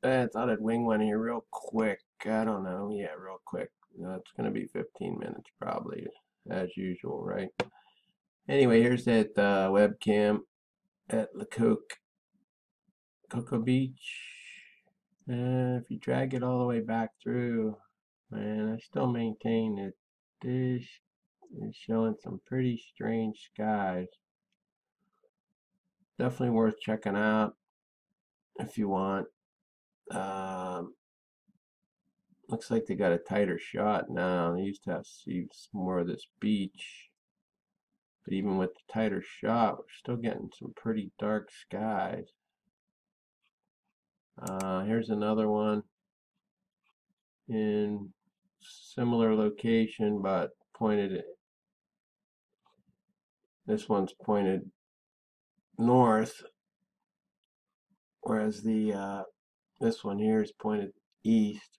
I thought I'd wing one here real quick. I don't know. Yeah, real quick. It's going to be 15 minutes probably, as usual, right? Anyway, here's that webcam at Cocoa Beach. If you drag it all the way back through, man, I still maintain that this is showing some pretty strange skies. Definitely worth checking out if you want. Um, Looks like they got a tighter shot now. They used to have see more of this beach. But even with the tighter shot, we're still getting some pretty dark skies. Here's another one in similar location, but pointed. This one's pointed north, whereas the this one here is pointed east.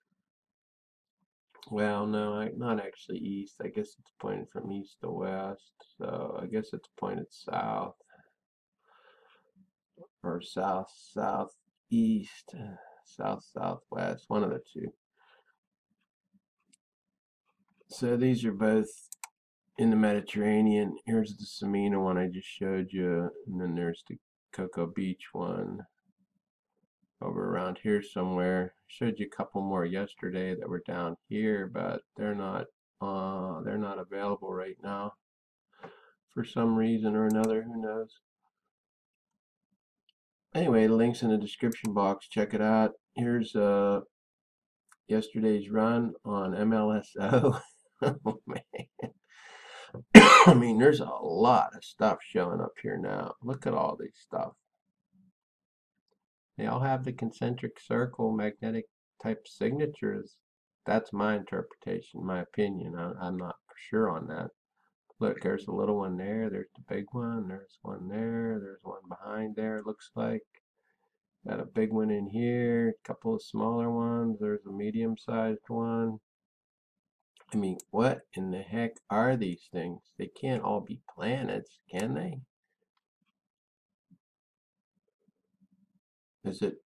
Well, no, not actually east. I guess it's pointed from east to west. So I guess it's pointed south or southeast, southwest, one of the two. So these are both in the Mediterranean. Here's the Samina one I just showed you, and then there's the Cocoa Beach one over around here somewhere. I showed you a couple more yesterday that were down here, but they're not available right now for some reason or another. Who knows? Anyway, the link's in the description box. Check it out. Here's yesterday's run on MLSO. Oh man. I mean, there's a lot of stuff showing up here now. Look at all these stuff. They all have the concentric circle magnetic type signatures. That's my interpretation, my opinion. I'm not for sure on that. Look, there's a little one there. There's the big one. There's one there. There's one behind there, it looks like. Got a big one in here. A couple of smaller ones. There's a medium-sized one. I mean, what in the heck are these things? They can't all be planets, can they? Is it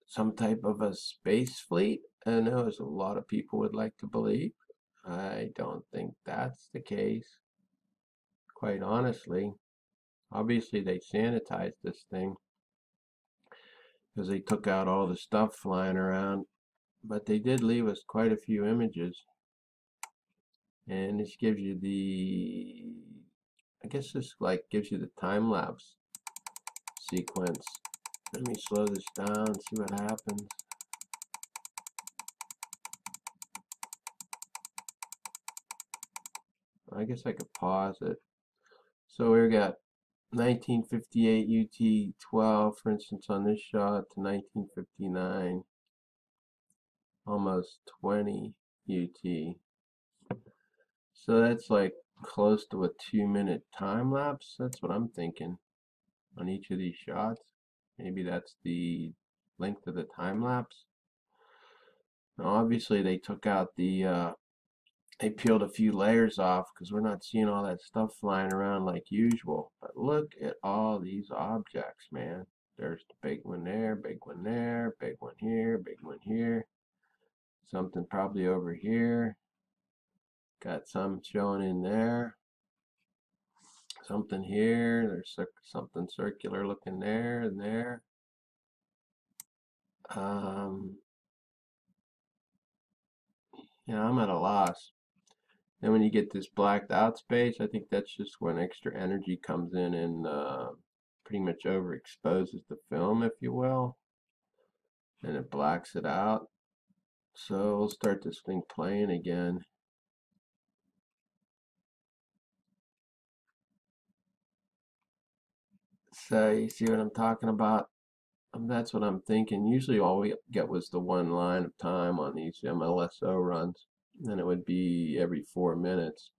some type of a space fleet? I know as a lot of people would like to believe. I don't think that's the case, quite honestly. Obviously, they sanitized this thing because they took out all the stuff flying around, but they did leave us quite a few images. And this gives you I guess this like gives you the time lapse sequence. Let me slow this down, see what happens. I guess I could pause it. So we got 1958 UT12, for instance, on this shot to 1959, almost 20 UT. So that's like close to a 2-minute time lapse. That's what I'm thinking on each of these shots. Maybe that's the length of the time lapse. Now, obviously, they took out they peeled a few layers off because we're not seeing all that stuff flying around like usual. But look at all these objects, man. There's the big one there, big one there, big one here, big one here. Something probably over here. Got some showing in there. Something here. There's something circular looking there and there. Um, I'm at a loss. Then when you get this blacked out space, I think that's just when extra energy comes in and pretty much overexposes the film, if you will, and it blacks it out. So we'll start this thing playing again. So you see what I'm talking about? That's what I'm thinking. Usually all we get was the one line of time on these MLSO runs, and it would be every 4 minutes.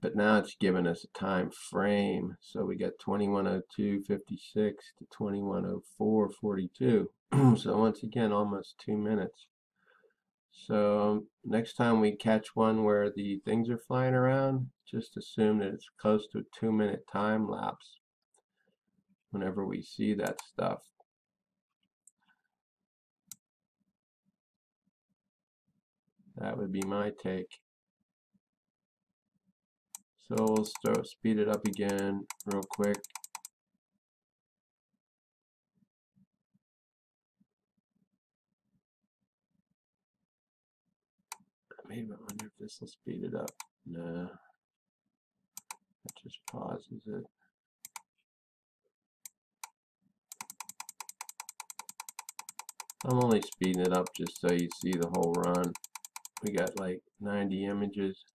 But now it's giving us a time frame. So we got 21:02:56 to 21:04:42. So once again, almost 2 minutes. So next time we catch one where the things are flying around, just assume that it's close to a 2-minute time lapse whenever we see that stuff. That would be my take. So we'll speed it up again real quick. Maybe I wonder if this will speed it up. Nah, it just pauses it. I'm only speeding it up just so you see the whole run. We got like 90 images.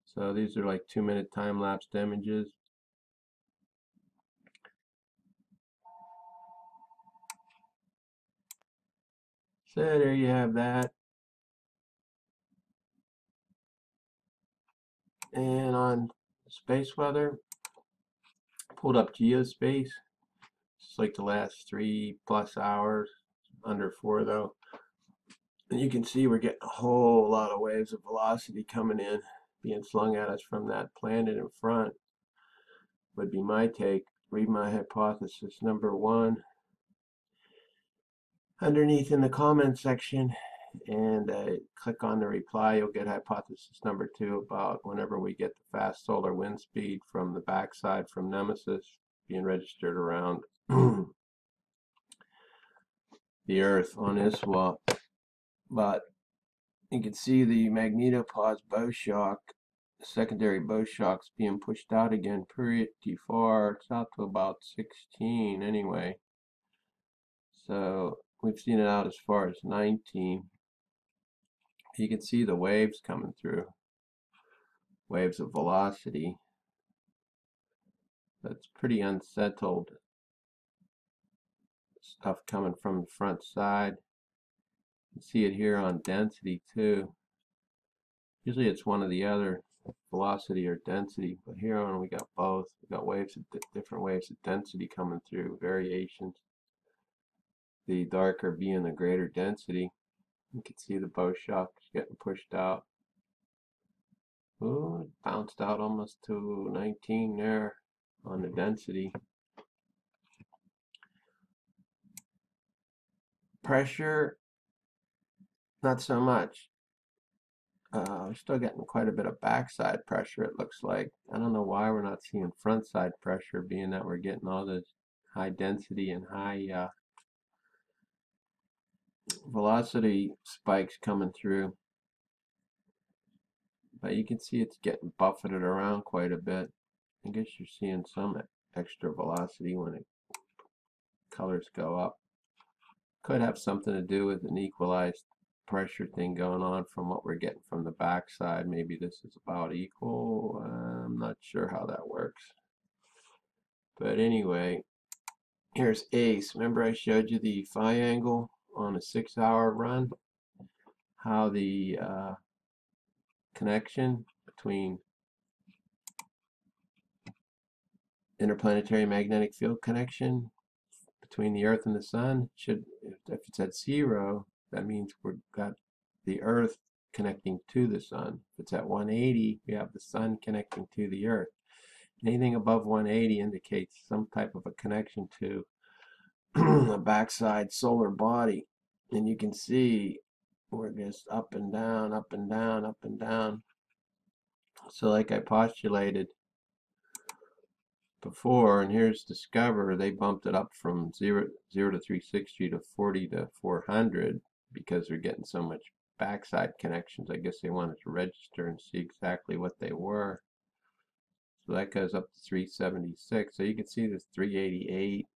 So these are like 2-minute time-lapsed images. So there you have that. And on space weather, pulled up Geospace. It's like the last 3+ hours, under 4 though. And you can see we're getting a whole lot of waves of velocity coming in, being slung at us from that planet in front. Would be my take. Read my hypothesis number 1 underneath in the comment section, and click on the reply. You'll get hypothesis number 2 about whenever we get the fast solar wind speed from the backside from Nemesis being registered around the Earth on ISWA. But you can see the magnetopause bow shock, secondary bow shocks being pushed out again pretty far. It's out to about 16 anyway. So we've seen it out as far as 19. You can see the waves coming through, waves of velocity. That's pretty unsettled stuff coming from the front side. You can see it here on density too. Usually it's one or the other, velocity or density, but here on we got both. We got waves of different waves of density coming through, variations. The darker being the greater density. You can see the bow shocks getting pushed out. Ooh, it bounced out almost to 19 there on the density. Pressure, not so much. We're still getting quite a bit of backside pressure, it looks like. I don't know why we're not seeing front side pressure, being that we're getting all this high density and high velocity spikes coming through. But you can see it's getting buffeted around quite a bit. I guess you're seeing some extra velocity when it colors go up. Could have something to do with an equalized pressure thing going on from what we're getting from the backside. Maybe this is about equal. I'm not sure how that works. But anyway, here's ACE. Remember I showed you the phi angle on a 6-hour run? How the connection between interplanetary magnetic field connection between the Earth and the Sun should, if it's at 0, that means we've got the Earth connecting to the Sun. If it's at 180, we have the Sun connecting to the Earth. Anything above 180 indicates some type of a connection to a backside solar body. And you can see we're just up and down, up and down, up and down. So like I postulated before, and here's Discover, they bumped it up from 0 to 360 to 40 to 400 because they're getting so much backside connections. I guess they wanted to register and see exactly what they were. So that goes up to 376. So you can see this 388,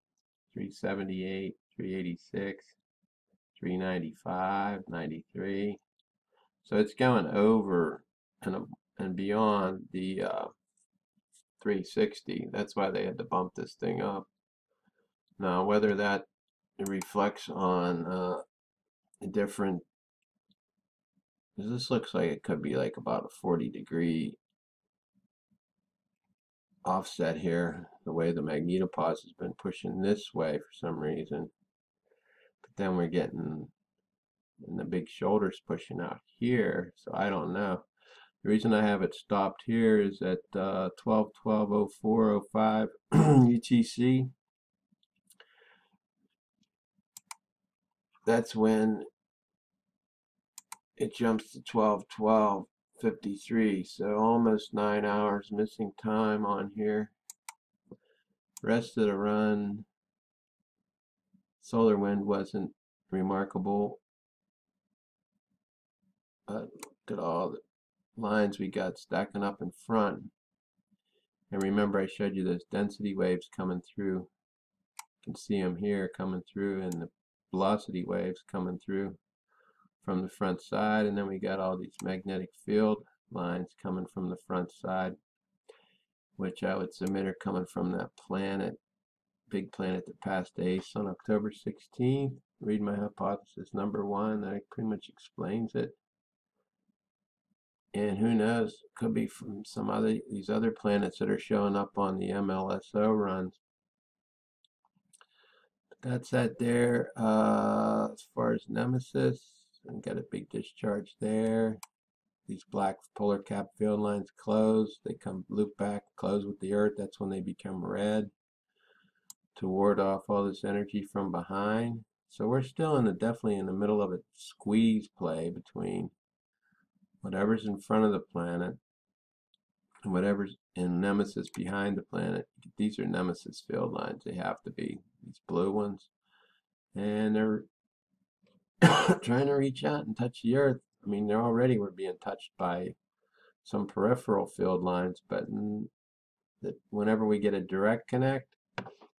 378, 386, 395, 93. So it's going over and beyond the 360. That's why they had to bump this thing up. Now, whether that reflects on a different, this looks like it could be like about a 40-degree offset here, the way the magnetopause has been pushing this way for some reason. But then we're getting, and the big shoulders pushing out here, so I don't know. The reason I have it stopped here is at 12/12/04/05 UTC. That's when it jumps to 12:12:53, so almost 9 hours missing time on here. Rest of the run, solar wind wasn't remarkable, but look at all the lines we got stacking up in front. And remember, I showed you those density waves coming through. You can see them here coming through, and the velocity waves coming through from the front side. And then we got all these magnetic field lines coming from the front side, which I would submit are coming from that planet, big planet that passed ACE on October 16th. Read my hypothesis number 1. That pretty much explains it. And who knows, could be from some other, these other planets that are showing up on the MLSO runs. But that's that there. As far as Nemesis, and got a big discharge there. These black polar cap field lines close. They come loop back, close with the Earth. That's when they become red to ward off all this energy from behind. So we're still definitely in the middle of a squeeze play between whatever's in front of the planet and whatever's in Nemesis behind the planet. These are Nemesis field lines. They have to be, these blue ones. And they're trying to reach out and touch the Earth. I mean, they're already were being touched by some peripheral field lines, but whenever we get a direct connect,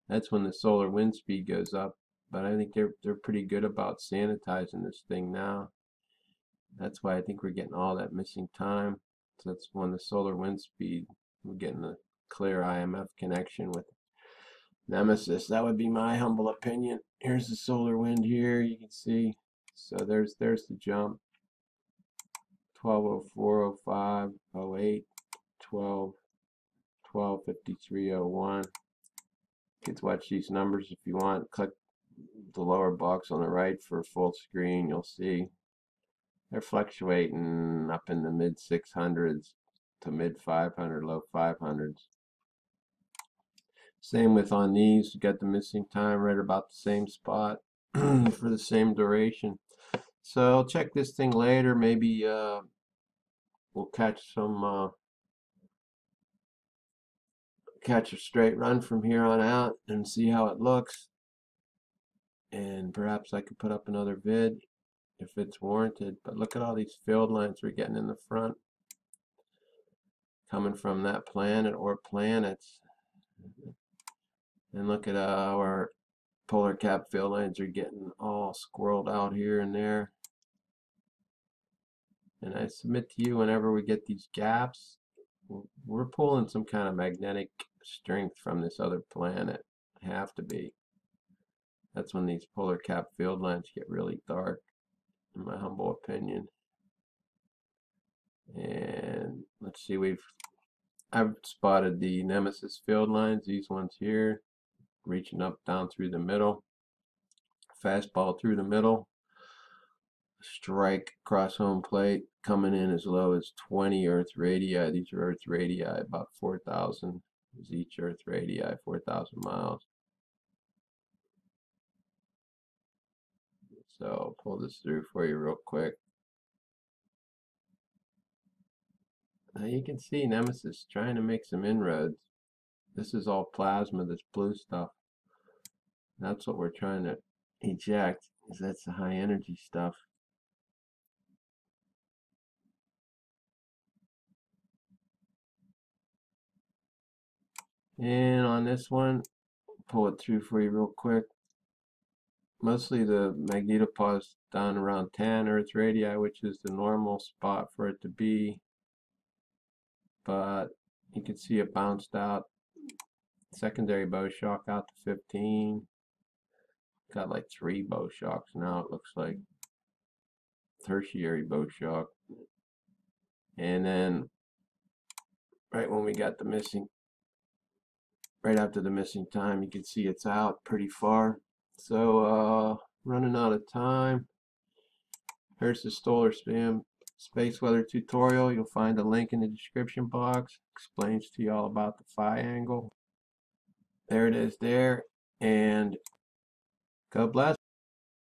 that's when the solar wind speed goes up. But I think they're pretty good about sanitizing this thing now. That's why I think we're getting all that missing time. So that's when the solar wind speed, we're getting a clear IMF connection with Nemesis. That would be my humble opinion. Here's the solar wind here, you can see. So there's the jump. 12:04:05, 08, 12, 12:53:01. Kids, watch these numbers if you want. Click the lower box on the right for full screen. You'll see they're fluctuating up in the mid 600s to mid 500, low 500s. Same with on these. You got the missing time right about the same spot for the same duration. So I'll check this thing later. Maybe we'll catch some catch a straight run from here on out and see how it looks. And perhaps I could put up another vid if it's warranted. But look at all these field lines we're getting in the front coming from that planet or planets. And look at how our polar cap field lines are getting all squirreled out here and there. And I submit to you, whenever we get these gaps, we're pulling some kind of magnetic strength from this other planet. Have to be. That's when these polar cap field lines get really dark, in my humble opinion. And let's see, I've spotted the Nemesis field lines, these ones here, reaching up down through the middle, fastball through the middle, strike across home plate, coming in as low as 20 Earth radii. These are Earth radii, about 4,000 is each Earth radii, 4,000 miles. So I'll pull this through for you real quick. Now you can see Nemesis trying to make some inroads. This is all plasma, this blue stuff. That's what we're trying to eject, is that's the high energy stuff. And on this one, pull it through for you real quick. Mostly the magnetopause down around 10 Earth radii, which is the normal spot for it to be. But you can see it bounced out. Secondary bow shock out to 15. Got like 3 bow shocks now, it looks like. Tertiary bow shock. And then right when we got the missing, right after the missing time, you can see it's out pretty far. So running out of time. Here's the solar space weather tutorial. You'll find a link in the description box. Explains to you all about the phi angle. There it is there. And God bless.